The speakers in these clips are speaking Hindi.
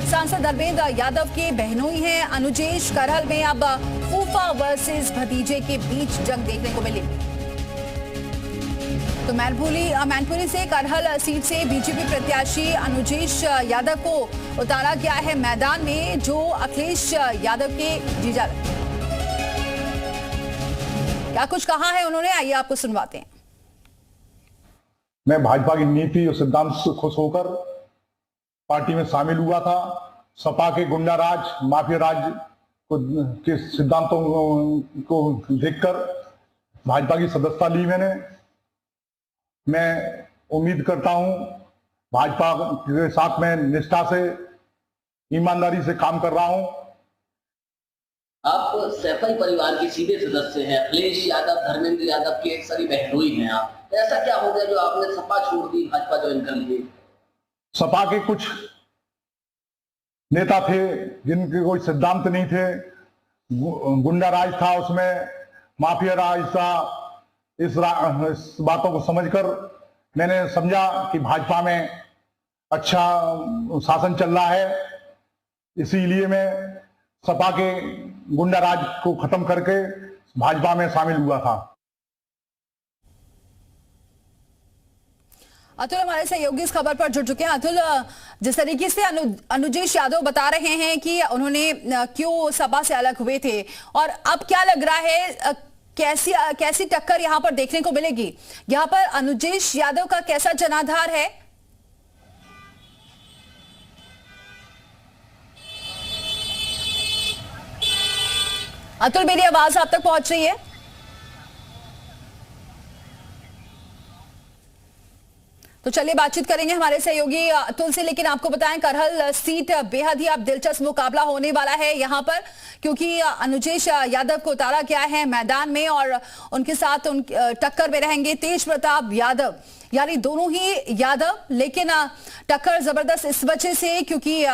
सांसद धर्मेंद्र यादव के बहनोई हैं अनुजेश। करहल में अब फूफा वर्सेस भतीजे के बीच जंग देखने को मिली। तो मैनपुरी से करहल सीट से बीजेपी प्रत्याशी अनुजेश यादव को उतारा गया है मैदान में, जो अखिलेश यादव के जीजा। क्या कुछ कहा है उन्होंने, आइए आपको सुनवाते हैं। मैं भाजपा की नीति और सिद्धांत से खुश होकर पार्टी में शामिल हुआ था। सपा के गुंडा राज, माफिया राज के सिद्धांतों को देखकर भाजपा की सदस्यता ली मैंने। मैं उम्मीद करता हूं भाजपा के साथ मैं निष्ठा से, ईमानदारी से काम कर रहा हूं। आप सैफई परिवार के सीधे सदस्य हैं। अखिलेश यादव, धर्मेंद्र यादव की एक सारी बहनोई हैं आप। ऐसा क्या हो गया जो आपने सपा छोड़ दी, भाजपा ज्वाइन कर ली? सपा के कुछ नेता थे जिनके कोई सिद्धांत नहीं थे, गुंडा राज था, उसमें माफिया राज था। इस बातों को समझकर मैंने समझा कि भाजपा में अच्छा शासन चल रहा है, इसीलिए मैं सपा के गुंडा राज को खत्म करके भाजपा में शामिल हुआ था। अतुल हमारे सहयोगी इस खबर पर जुड़ चुके हैं। अतुल, जिस तरीके से अनुजेश यादव बता रहे हैं कि उन्होंने क्यों सपा से अलग हुए थे, और अब क्या लग रहा है कैसी टक्कर यहां पर देखने को मिलेगी? यहां पर अनुजेश यादव का कैसा जनाधार है? अतुल, मेरी आवाज आप तक पहुंच रही है? तो चलिए बातचीत करेंगे हमारे सहयोगी अतुल से, लेकिन आपको बताएं करहल सीट बेहद ही अब दिलचस्प मुकाबला होने वाला है यहां पर, क्योंकि अनुजेश यादव को उतारा गया है मैदान में और उनके साथ टक्कर में रहेंगे तेज प्रताप यादव, यानी दोनों ही यादव। लेकिन टक्कर जबरदस्त इस वजह से क्योंकि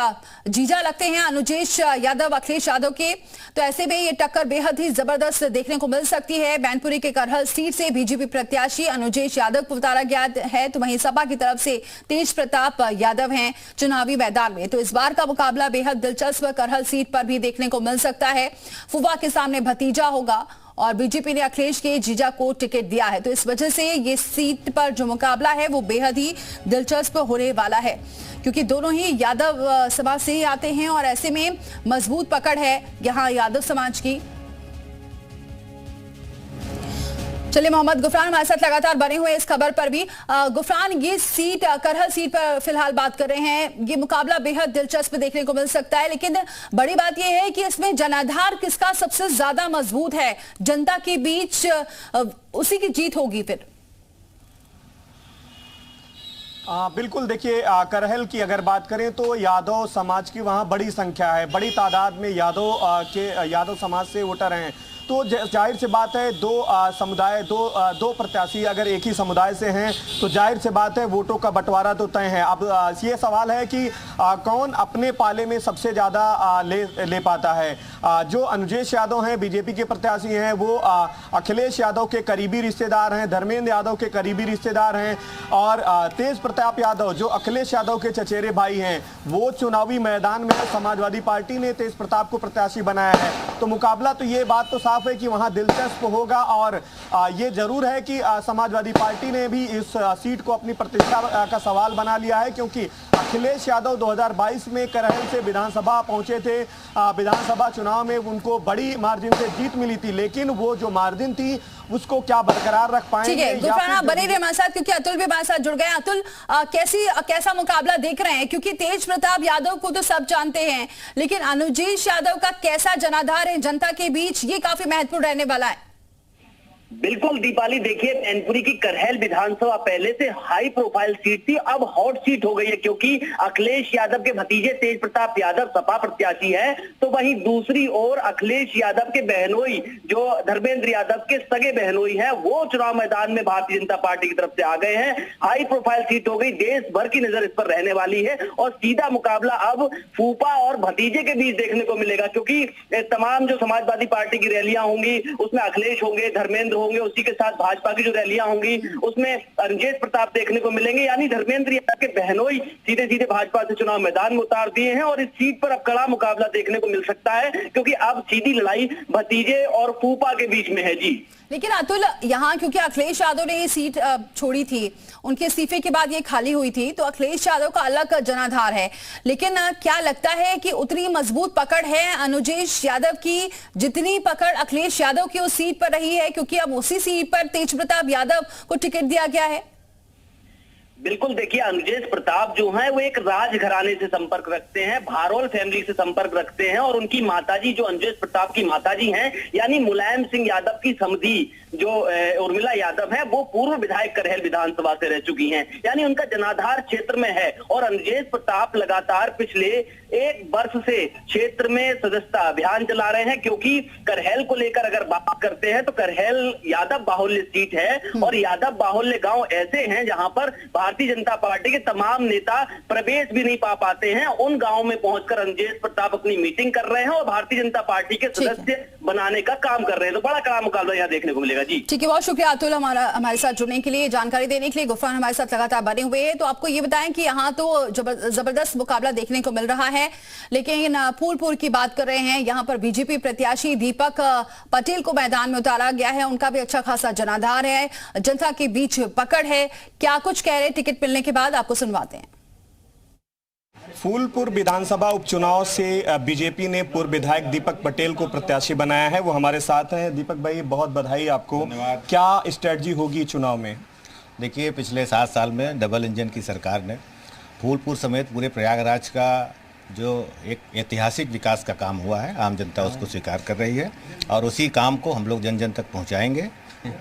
जीजा लगते हैं अनुजेश यादव अखिलेश यादव के, तो ऐसे में ये टक्कर बेहद ही जबरदस्त देखने को मिल सकती है। मैनपुरी के करहल सीट से बीजेपी प्रत्याशी अनुजेश यादव को उतारा गया है, तो वहीं सपा की तरफ से तेज प्रताप यादव हैं चुनावी मैदान में। तो इस बार का मुकाबला बेहद दिलचस्प करहल सीट पर भी देखने को मिल सकता है। फुफा के सामने भतीजा होगा और बीजेपी ने अखिलेश के जीजा को टिकट दिया है, तो इस वजह से ये सीट पर जो मुकाबला है वो बेहद ही दिलचस्प होने वाला है, क्योंकि दोनों ही यादव समाज से ही आते हैं और ऐसे में मजबूत पकड़ है यहां यादव समाज की। चलिए मोहम्मद गुफरान हमारे साथ लगातार बने हुए इस खबर पर भी। गुफरान, ये सीट करहल सीट पर फिलहाल बात कर रहे हैं, ये मुकाबला बेहद दिलचस्प देखने को मिल सकता है, लेकिन बड़ी बात यह है कि इसमें जनाधार किसका सबसे ज्यादा मजबूत है जनता के बीच, उसी की जीत होगी फिर। बिल्कुल, देखिए करहल की अगर बात करें तो यादव समाज की वहां बड़ी संख्या है, बड़ी तादाद में यादव समाज से वोटर हैं, तो जाहिर सी बात है दो प्रत्याशी अगर एक ही समुदाय से हैं तो जाहिर सी बात है वोटों का बंटवारा तो तय है। अब ये सवाल है कि कौन अपने पाले में सबसे ज़्यादा ले पाता है। जो अनुजेश यादव हैं बीजेपी के प्रत्याशी हैं, वो अखिलेश यादव के करीबी रिश्तेदार हैं, धर्मेंद्र यादव के करीबी रिश्तेदार हैं, और तेज प्रताप यादव जो अखिलेश यादव के चचेरे भाई हैं, वो चुनावी मैदान में समाजवादी पार्टी ने तेज प्रताप को प्रत्याशी बनाया है। तो मुकाबला तो ये बात तो साफ है कि वहां दिलचस्प होगा, और ये जरूर है कि समाजवादी पार्टी ने भी इस सीट को अपनी प्रतिष्ठा का सवाल बना लिया है, क्योंकि अखिलेश यादव 2022 में करहल से विधानसभा पहुंचे थे। विधानसभा चुनाव में उनको बड़ी मार्जिन से जीत मिली थी, लेकिन वो जो मार्जिन थी उसको क्या बरकरार रख पाएंगे? ठीक है गुफरान, आप बने रहिए हमारे साथ, क्योंकि अतुल भी हमारे साथ जुड़ गए। अतुल, कैसा मुकाबला देख रहे हैं, क्योंकि तेज प्रताप यादव को तो सब जानते हैं, लेकिन अनुजेश यादव का कैसा जनाधार है जनता के बीच, ये काफी महत्वपूर्ण रहने वाला है। बिल्कुल दीपाली, देखिए मैनपुरी की करहल विधानसभा पहले से हाई प्रोफाइल सीट थी, अब हॉट सीट हो गई है, क्योंकि अखिलेश यादव के भतीजे तेज प्रताप यादव सपा प्रत्याशी है, तो वहीं दूसरी ओर अखिलेश यादव के बहनोई जो धर्मेंद्र यादव के सगे बहनोई है, वो चुनाव मैदान में भारतीय जनता पार्टी की तरफ से आ गए हैं। हाई प्रोफाइल सीट हो गई, देश भर की नजर इस पर रहने वाली है, और सीधा मुकाबला अब फूफा और भतीजे के बीच देखने को मिलेगा, क्योंकि तमाम जो समाजवादी पार्टी की रैलियां होंगी उसमें अखिलेश होंगे, धर्मेंद्र होंगे, उसी के साथ भाजपा की जो रैलियां होंगी उसमें अनुजेश प्रताप देखने को मिलेंगे। यानी धर्मेंद्र यादव के बहनोई सीधे सीधे भाजपा से चुनाव मैदान में उतार दिए हैं और इस सीट पर अब कड़ा मुकाबला देखने को मिल सकता है, क्योंकि अब सीधी लड़ाई भतीजे और फूफा के बीच में है। जी लेकिन अतुल, यहाँ क्योंकि अखिलेश यादव ने ये सीट छोड़ी थी, उनके इस्तीफे के बाद ये खाली हुई थी, तो अखिलेश यादव का अलग जनाधार है, लेकिन क्या लगता है कि उतनी मजबूत पकड़ है अनुजेश यादव की जितनी पकड़ अखिलेश यादव की उस सीट पर रही है, क्योंकि अब उसी सीट पर तेज प्रताप यादव को टिकट दिया गया है? बिल्कुल, देखिए अनुजेश प्रताप जो है वो एक राजघराने से संपर्क रखते हैं, भारोल फैमिली से संपर्क रखते हैं और उनकी माताजी जो अनुजेश प्रताप की माताजी हैं यानी मुलायम सिंह यादव की समधी जो उर्मिला यादव है वो पूर्व विधायक करहल विधानसभा से रह चुकी हैं, यानी उनका जनाधार क्षेत्र में है। और अनुजेश प्रताप लगातार पिछले 1 वर्ष से क्षेत्र में सदस्यता अभियान चला रहे हैं, क्योंकि करहल को लेकर अगर बात करते हैं तो करहल यादव बाहुल्य सीट है और यादव बाहुल्य गांव ऐसे हैं जहां पर भारतीय जनता पार्टी के तमाम नेता प्रवेश भी नहीं पा पाते हैं। उन गांवों में पहुंचकर अनुजेश प्रताप अपनी मीटिंग कर रहे हैं और भारतीय जनता पार्टी के सदस्य बनाने का काम कर रहे हैं, तो बड़ा कड़ा मुकाबला यहाँ देखने को मिलेगा। जी ठीक है, बहुत शुक्रिया अतुल हमारे साथ जुड़ने के लिए, जानकारी देने के लिए। गुफरान हमारे साथ लगातार बने हुए हैं। तो आपको ये बताएं कि यहाँ तो जबरदस्त मुकाबला देखने को मिल रहा है, लेकिन फूलपुर की बात कर रहे हैं, यहाँ पर बीजेपी प्रत्याशी दीपक पटेल को मैदान में उतारा गया है। उनका भी अच्छा खासा जनाधार है, जनता के बीच पकड़ है। क्या कुछ कह रहे टिकट मिलने के बाद, आपको सुनवाते हैं। फूलपुर विधानसभा उपचुनाव से बीजेपी ने पूर्व विधायक दीपक पटेल को प्रत्याशी बनाया है, वो हमारे साथ हैं। दीपक भाई, बहुत बधाई आपको। क्या स्ट्रेटजी होगी चुनाव में? देखिए, पिछले 7 साल में डबल इंजन की सरकार ने फूलपुर समेत पूरे प्रयागराज का जो एक ऐतिहासिक विकास का काम हुआ है, आम जनता उसको स्वीकार कर रही है और उसी काम को हम लोग जन जन तक पहुंचाएंगे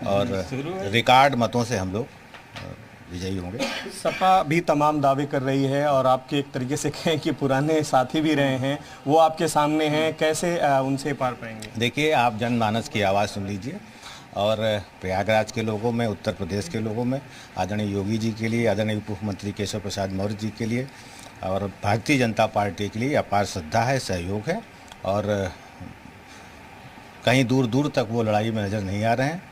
और रिकॉर्ड मतों से हम लोग विजयी होंगे। सपा भी तमाम दावे कर रही है और आपके एक तरीके से कहें कि पुराने साथी भी रहे हैं, वो आपके सामने हैं, कैसे उनसे पार पाएंगे? देखिए, आप जनमानस की आवाज़ सुन लीजिए और प्रयागराज के लोगों में, उत्तर प्रदेश के लोगों में आदरणीय योगी जी के लिए, आदरणीय उप मुख्यमंत्री केशव प्रसाद मौर्य जी के लिए और भारतीय जनता पार्टी के लिए अपार श्रद्धा है, सहयोग है और कहीं दूर दूर तक वो लड़ाई में नज़र नहीं आ रहे हैं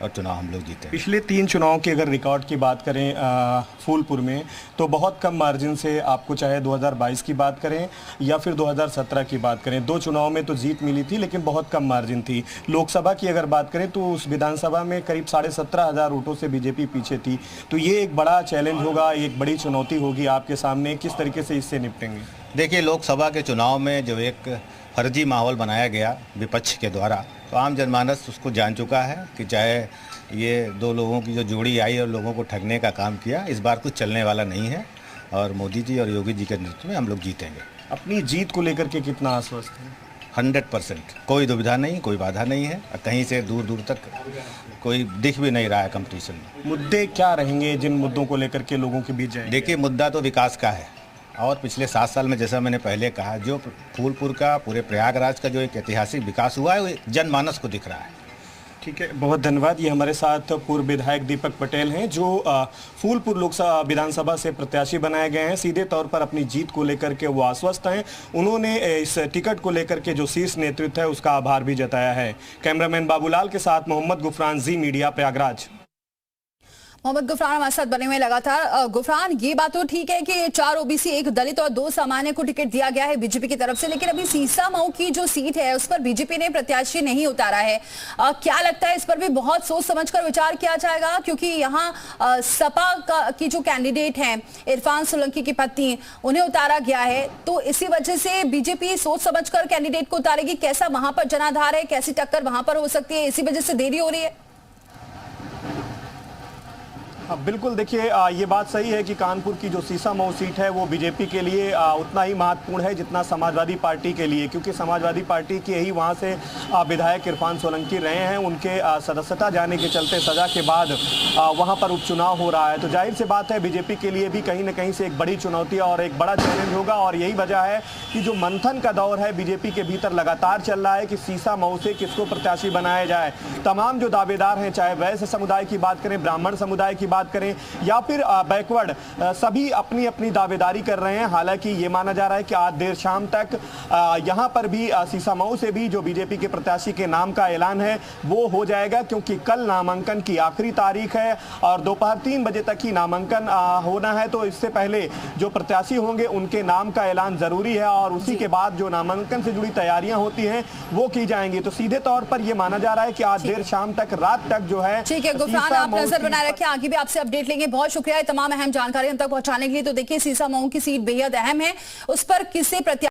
और चुनाव हम लोग जीते। पिछले 3 चुनाव के अगर रिकॉर्ड की बात करें फूलपुर में, तो बहुत कम मार्जिन से आपको, चाहे 2022 की बात करें या फिर 2017 की बात करें, 2 चुनाव में तो जीत मिली थी, लेकिन बहुत कम मार्जिन थी। लोकसभा की अगर बात करें तो उस विधानसभा में करीब 17,500 वोटों से बीजेपी पीछे थी। तो ये एक बड़ा चैलेंज होगा, एक बड़ी चुनौती होगी आपके सामने, किस तरीके से इससे निपटेंगे? देखिए, लोकसभा के चुनाव में जो एक फर्जी माहौल बनाया गया विपक्ष के द्वारा, तो आम जनमानस उसको जान चुका है कि चाहे ये 2 लोगों की जो जोड़ी आई और लोगों को ठगने का काम किया, इस बार कुछ चलने वाला नहीं है और मोदी जी और योगी जी के नेतृत्व में हम लोग जीतेंगे। अपनी जीत को लेकर के कितना आश्वस्त है? 100%, कोई दुविधा नहीं, कोई बाधा नहीं है, कहीं से दूर दूर तक कोई दिख भी नहीं रहा है कंपटीशन में। मुद्दे क्या रहेंगे जिन मुद्दों को लेकर के लोगों के बीच जाएंगे? देखिए, मुद्दा तो विकास का है और पिछले 7 साल में जैसा मैंने पहले कहा, जो फूलपुर का, पूरे प्रयागराज का जो एक ऐतिहासिक विकास हुआ है वो जनमानस को दिख रहा है। ठीक है, बहुत धन्यवाद। ये हमारे साथ पूर्व विधायक दीपक पटेल हैं जो फूलपुर लोकसभा विधानसभा से प्रत्याशी बनाए गए हैं। सीधे तौर पर अपनी जीत को लेकर के वो आश्वस्त हैं। उन्होंने इस टिकट को लेकर के जो शीर्ष नेतृत्व है उसका आभार भी जताया है। कैमरामैन बाबूलाल के साथ मोहम्मद गुफरान, जी मीडिया, प्रयागराज। मोहम्मद गुफरान हमारे साथ बने हुए लगातार। गुफरान, ये बात तो ठीक है कि 4 ओबीसी, 1 दलित और 2 सामान्य को टिकट दिया गया है बीजेपी की तरफ से, लेकिन अभी सीसामऊ की जो सीट है उस पर बीजेपी ने प्रत्याशी नहीं उतारा है। क्या लगता है इस पर भी बहुत सोच समझकर विचार किया जाएगा? क्योंकि यहाँ सपा की जो कैंडिडेट हैं इरफान सोलंकी की पत्नी, उन्हें उतारा गया है, तो इसी वजह से बीजेपी सोच समझकर कैंडिडेट को उतारेगी। कैसा वहां पर जनाधार है, कैसी टक्कर वहां पर हो सकती है, इसी वजह से देरी हो रही है? बिल्कुल, देखिए ये बात सही है कि कानपुर की जो सीसामऊ सीट है वो बीजेपी के लिए उतना ही महत्वपूर्ण है जितना समाजवादी पार्टी के लिए, क्योंकि समाजवादी पार्टी के ही वहां से विधायक इरफान सोलंकी रहे हैं। उनके सदस्यता जाने के चलते सजा के बाद वहां पर उपचुनाव हो रहा है, तो जाहिर सी बात है बीजेपी के लिए भी कहीं ना कहीं से एक बड़ी चुनौती और एक बड़ा चैलेंज होगा। और यही वजह है कि जो मंथन का दौर है बीजेपी के भीतर लगातार चल रहा है कि सीसामऊ से किसको प्रत्याशी बनाया जाए। तमाम जो दावेदार हैं, चाहे वैश्य समुदाय की बात करें, ब्राह्मण समुदाय की बात करें या फिर बैकवर्ड, सभी अपनी अपनी दावेदारी कर रहे हैं। हालांकि ये माना जा रहा है कि आज देर शाम तक यहां पर भी सीसामऊ से भी जो बीजेपी के प्रत्याशी के नाम का ऐलान है वो हो जाएगा, क्योंकि कल नामांकन की आखिरी तारीख है और दोपहर 3 बजे तक ही नामांकन होना है। तो इससे पहले जो प्रत्याशी होंगे उनके नाम का ऐलान जरूरी है और उसी के बाद जो नामांकन से जुड़ी तैयारियां होती हैं वो की जाएंगी। तो सीधे तौर पर यह माना जा रहा है कि आज देर शाम तक, रात तक जो है। ठीक है गुफरान, आप नजर बनाए रखें, आगे भी आपसे अपडेट लेंगे। बहुत शुक्रिया तमाम अहम जानकारी हम तक पहुंचाने के लिए। तो देखिए सीसामऊ की सीट बेहद अहम है, उस पर किसे